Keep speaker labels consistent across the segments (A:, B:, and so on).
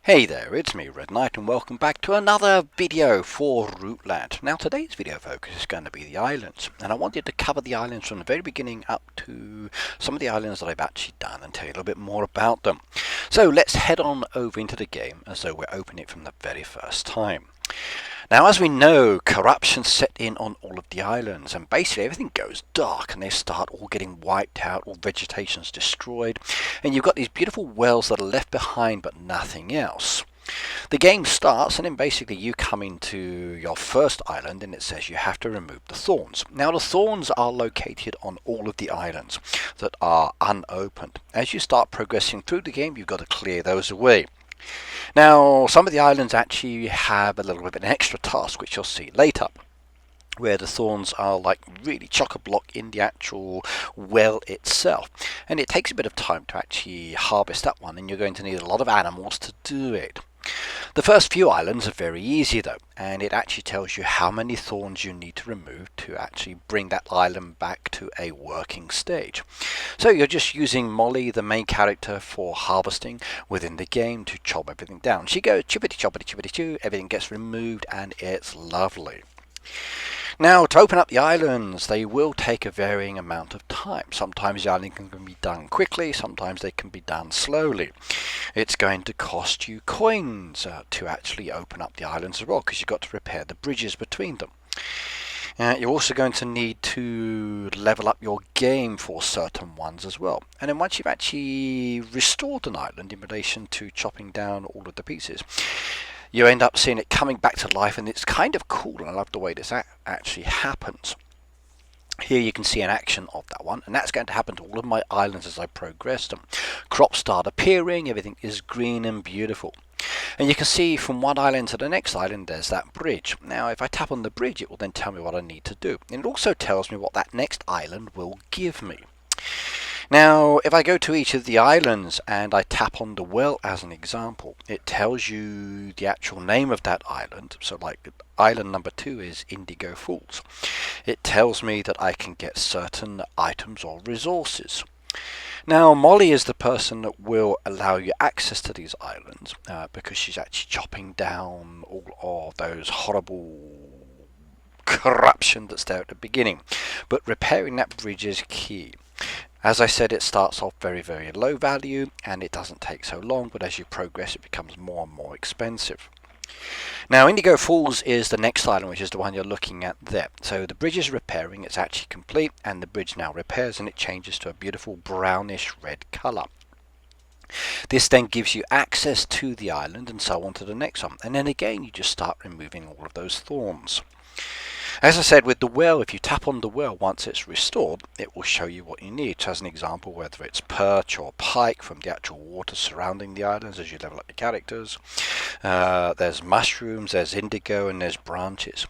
A: Hey there, it's me, Red Knight, and welcome back to another video for Rootland. Now today's video focus is going to be the islands, and I wanted to cover the islands from the very beginning up to some of the islands that I've actually done and tell you a little bit more about them. So let's head on over into the game as though we're opening it from the very first time. Now, as we know, corruption set in on all of the islands, and basically everything goes dark, and they start all getting wiped out, all vegetation's destroyed, and you've got these beautiful wells that are left behind, but nothing else. The game starts, and then basically you come into your first island, and it says you have to remove the thorns. Now, the thorns are located on all of the islands that are unopened. As you start progressing through the game, you've got to clear those away. Now, some of the islands actually have a little bit of an extra task, which you'll see later, where the thorns are like really chock-a-block in the actual well itself. And it takes a bit of time to actually harvest that one, and you're going to need a lot of animals to do it. The first few islands are very easy though, and it actually tells you how many thorns you need to remove to actually bring that island back to a working stage. So you're just using Molly, the main character, for harvesting within the game to chop everything down. She goes chippity choppity chippity choo, everything gets removed, and it's lovely. Now, to open up the islands, they will take a varying amount of time. Sometimes the island can be done quickly, sometimes they can be done slowly. It's going to cost you coins to actually open up the islands as well, because you've got to repair the bridges between them. You're also going to need to level up your game for certain ones as well. And then once you've actually restored an island in relation to chopping down all of the pieces, you end up seeing it coming back to life, and it's kind of cool, and I love the way this actually happens. Here you can see an action of that one, and that's going to happen to all of my islands as I progress them. Crops start appearing, everything is green and beautiful. And you can see from one island to the next island there's that bridge. Now if I tap on the bridge, it will then tell me what I need to do. And it also tells me what that next island will give me. Now, if I go to each of the islands and I tap on the well as an example, it tells you the actual name of that island. So like island number 2 is Indigo Falls. It tells me that I can get certain items or resources. Now, Molly is the person that will allow you access to these islands because she's actually chopping down all of those horrible corruption that's there at the beginning. But repairing that bridge is key. As I said, it starts off very, very low value, and it doesn't take so long, but as you progress it becomes more and more expensive. Now, Indigo Falls is the next island, which is the one you're looking at there. So the bridge is repairing, it's actually complete, and the bridge now repairs, and it changes to a beautiful brownish red colour. This then gives you access to the island and so on to the next one, and then again you just start removing all of those thorns. As I said, with the well, if you tap on the well once it's restored, it will show you what you need. So as an example, whether it's perch or pike from the actual water surrounding the islands as you level up your characters. There's mushrooms, there's indigo, and there's branches.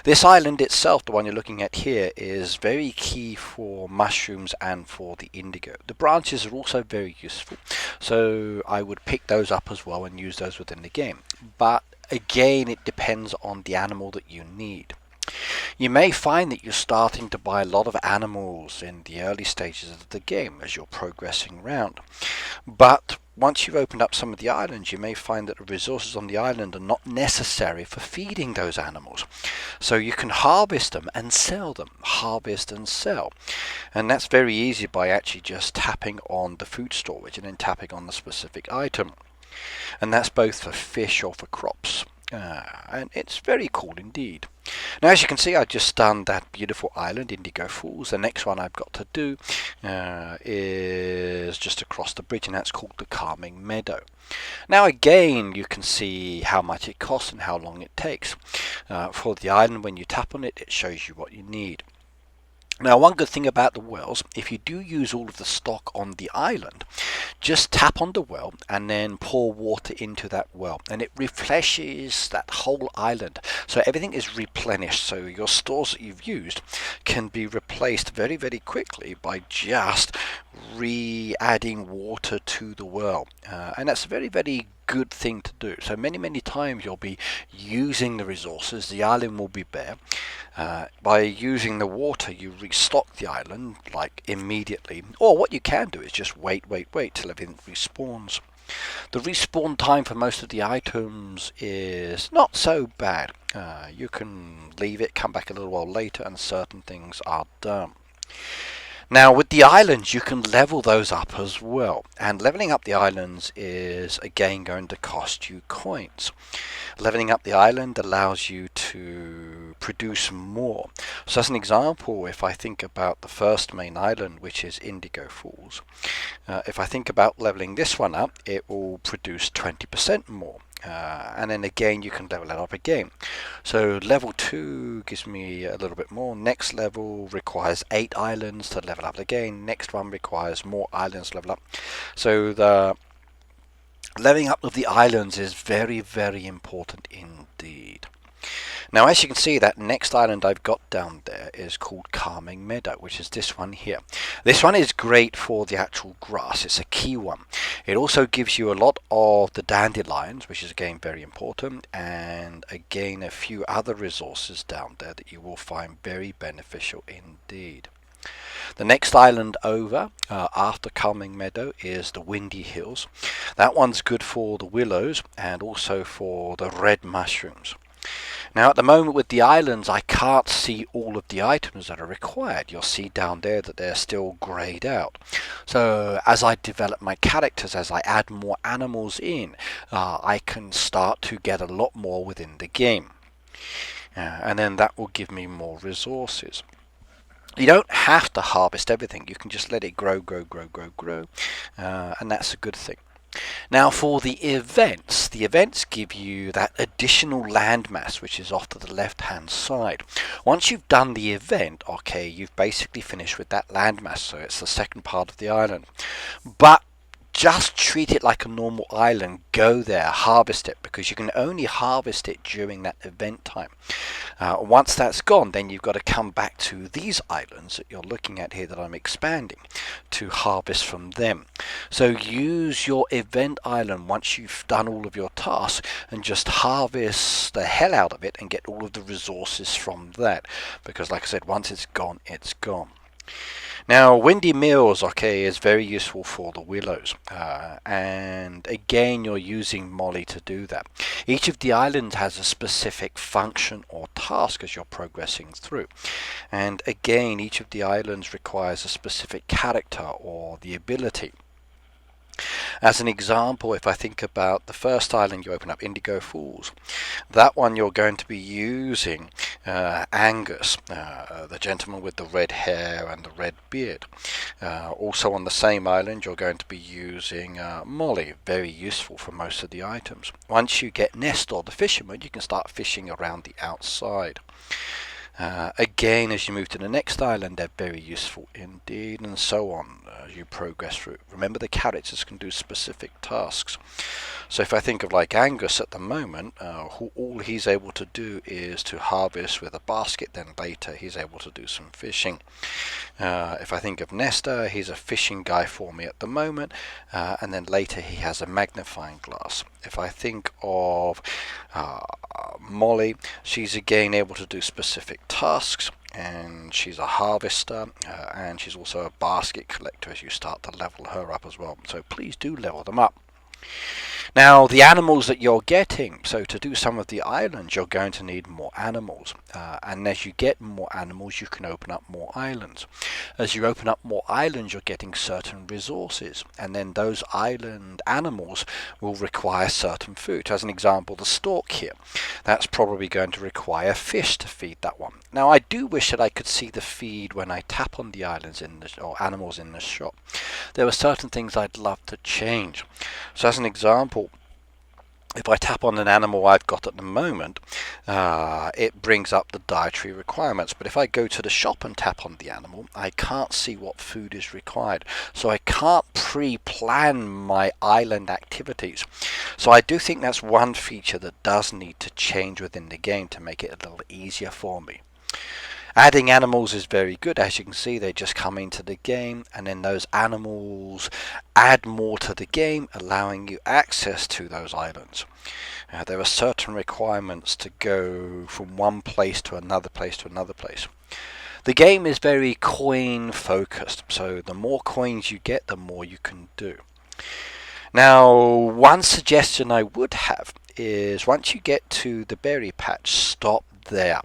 A: This island itself, the one you're looking at here, is very key for mushrooms and for the indigo. The branches are also very useful, so I would pick those up as well and use those within the game. But again, it depends on the animal that you need. You may find that you're starting to buy a lot of animals in the early stages of the game as you're progressing around. But once you've opened up some of the islands, you may find that the resources on the island are not necessary for feeding those animals. So you can harvest them and sell them. Harvest and sell. And that's very easy by actually just tapping on the food storage and then tapping on the specific item. And that's both for fish or for crops. And it's very cool indeed. Now, as you can see, I've just done that beautiful island, Indigo Falls. The next one I've got to do is just across the bridge, and that's called the Calming Meadow. Now again, you can see how much it costs and how long it takes. For the island, when you tap on it, it shows you what you need. Now, one good thing about the wells, if you do use all of the stock on the island, just tap on the well and then pour water into that well, and it refreshes that whole island. So everything is replenished, so your stores that you've used can be replaced very, very quickly by just re-adding water to the well. And that's a very, very good thing to do. So many times you'll be using the resources, the island will be bare. By using the water, you restock the island like immediately, or what you can do is just wait till everything respawns. The respawn time for most of the items is not so bad. You can leave it, come back a little while later, and certain things are done. Now with the islands you can level those up as well, and leveling up the islands is again going to cost you coins. Leveling up the island allows you to produce more. So as an example, if I think about the first main island, which is Indigo Falls, if I think about leveling this one up, it will produce 20% more. And then again you can level it up again. So level 2 gives me a little bit more. Next level requires 8 islands to level up again. Next one requires more islands to level up. So the leveling up of the islands is very, very important indeed. Now as you can see, that next island I've got down there is called Calming Meadow, which is this one here. This one is great for the actual grass. It's a key one. It also gives you a lot of the dandelions, which is again very important, and again a few other resources down there that you will find very beneficial indeed. The next island over after Calming Meadow is the Windy Hills. That one's good for the willows and also for the red mushrooms. Now at the moment with the islands I can't see all of the items that are required. You'll see down there that they're still greyed out. So as I develop my characters, as I add more animals in, I can start to get a lot more within the game. And then that will give me more resources. You don't have to harvest everything. You can just let it grow, and that's a good thing. Now for the events give you that additional landmass which is off to the left hand side. Once you've done the event, okay, you've basically finished with that landmass, so it's the second part of the island. But just treat it like a normal island. Go there, harvest it, because you can only harvest it during that event time. Once that's gone, then you've got to come back to these islands that you're looking at here that I'm expanding to harvest from them. So use your event island once you've done all of your tasks and just harvest the hell out of it and get all of the resources from that, because like I said, once it's gone, it's gone. Now Windy Mills, okay, is very useful for the willows, and again you're using Molly to do that. Each of the islands has a specific function or task as you're progressing through, and again each of the islands requires a specific character or the ability. As an example, if I think about the first island you open up, Indigo Falls, that one you're going to be using Angus, the gentleman with the red hair and the red beard. Also on the same island you're going to be using Molly, very useful for most of the items. Once you get Nestor, the fisherman, you can start fishing around the outside. Again, as you move to the next island, they're very useful indeed, and so on as you progress through. Remember, the characters can do specific tasks. So if I think of like Angus at the moment, all he's able to do is to harvest with a basket, then later he's able to do some fishing. If I think of Nestor, he's a fishing guy for me at the moment, and then later he has a magnifying glass. If I think of Molly, she's again able to do specific tasks, and she's a harvester, and she's also a basket collector as you start to level her up as well. So please do level them up. Now the animals that you're getting, so to do some of the islands you're going to need more animals, and as you get more animals you can open up more islands. As you open up more islands you're getting certain resources, and then those island animals will require certain food. As an example, the stork here, that's probably going to require fish to feed that one. Now I do wish that I could see the feed when I tap on the islands or animals in the shop. There were certain things I'd love to change. So as an example, if I tap on an animal I've got at the moment, it brings up the dietary requirements. But if I go to the shop and tap on the animal, I can't see what food is required. So I can't pre-plan my island activities. So I do think that's one feature that does need to change within the game to make it a little easier for me. Adding animals is very good. As you can see, they just come into the game, and then those animals add more to the game, allowing you access to those islands. There are certain requirements to go from one place to another place to another place. The game is very coin focused, so the more coins you get, the more you can do. Now, one suggestion I would have is once you get to the berry patch, stop there.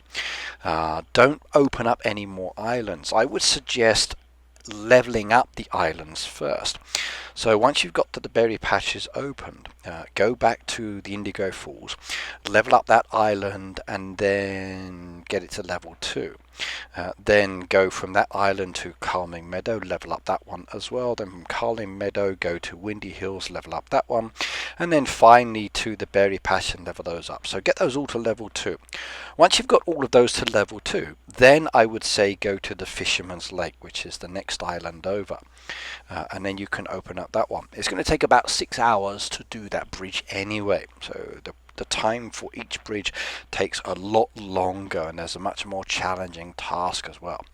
A: Don't open up any more islands. I would suggest leveling up the islands first. So once you've got to the berry patches opened, go back to the Indigo Falls, level up that island, and then get it to level 2. Then go from that island to Calming Meadow, level up that one as well. Then from Calming Meadow, go to Windy Hills, level up that one. And then finally to the berry patch and level those up. So get those all to level 2. Once you've got all of those to level 2, then I would say go to the Fisherman's Lake, which is the next island over. And then you can open up that one. It's going to take about 6 hours to do that bridge anyway. So the time for each bridge takes a lot longer, and there's a much more challenging task as well.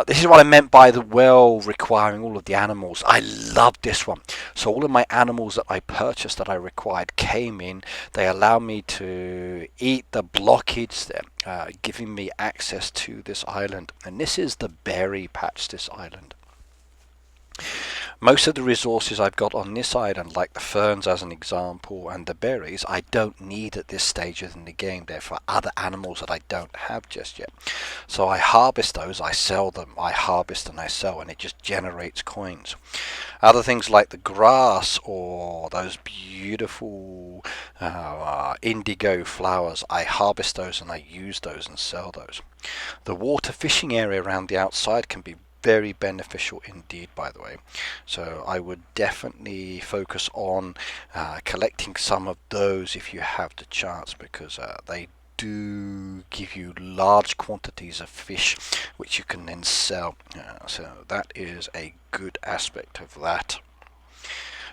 A: This is what I meant by the well requiring all of the animals. I love this one. So all of my animals that I purchased that I required came in. They allow me to eat the blockage there, giving me access to this island. And this is the berry patch, this island. Most of the resources I've got on this island, like the ferns as an example, and the berries, I don't need at this stage in the game. They're for other animals that I don't have just yet. So I harvest those, I sell them, I harvest and I sell, and it just generates coins. Other things like the grass or those beautiful indigo flowers, I harvest those and I use those and sell those. The water fishing area around the outside can be very beneficial indeed, by the way. So I would definitely focus on collecting some of those if you have the chance, because they do give you large quantities of fish which you can then sell. So that is a good aspect of that.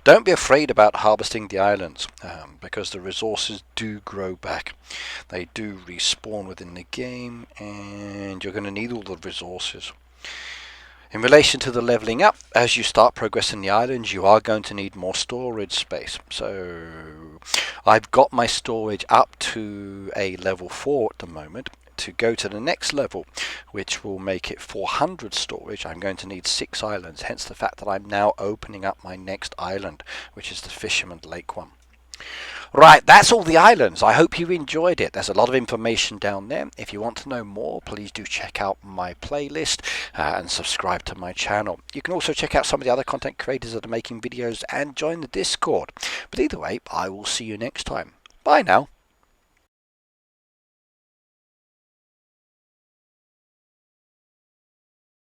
A: Don't be afraid about harvesting the islands, because the resources do grow back. They do respawn within the game, and you're going to need all the resources. In relation to the leveling up, as you start progressing the islands, you are going to need more storage space. So I've got my storage up to a level 4 at the moment. To go to the next level, which will make it 400 storage, I'm going to need 6 islands, hence the fact that I'm now opening up my next island, which is the Fisherman Lake one. Right, that's all the islands. I hope you enjoyed it. There's a lot of information down there. If you want to know more, please do check out my playlist and subscribe to my channel. You can also check out some of the other content creators that are making videos and join the Discord. But either way, I will see you next time. Bye now.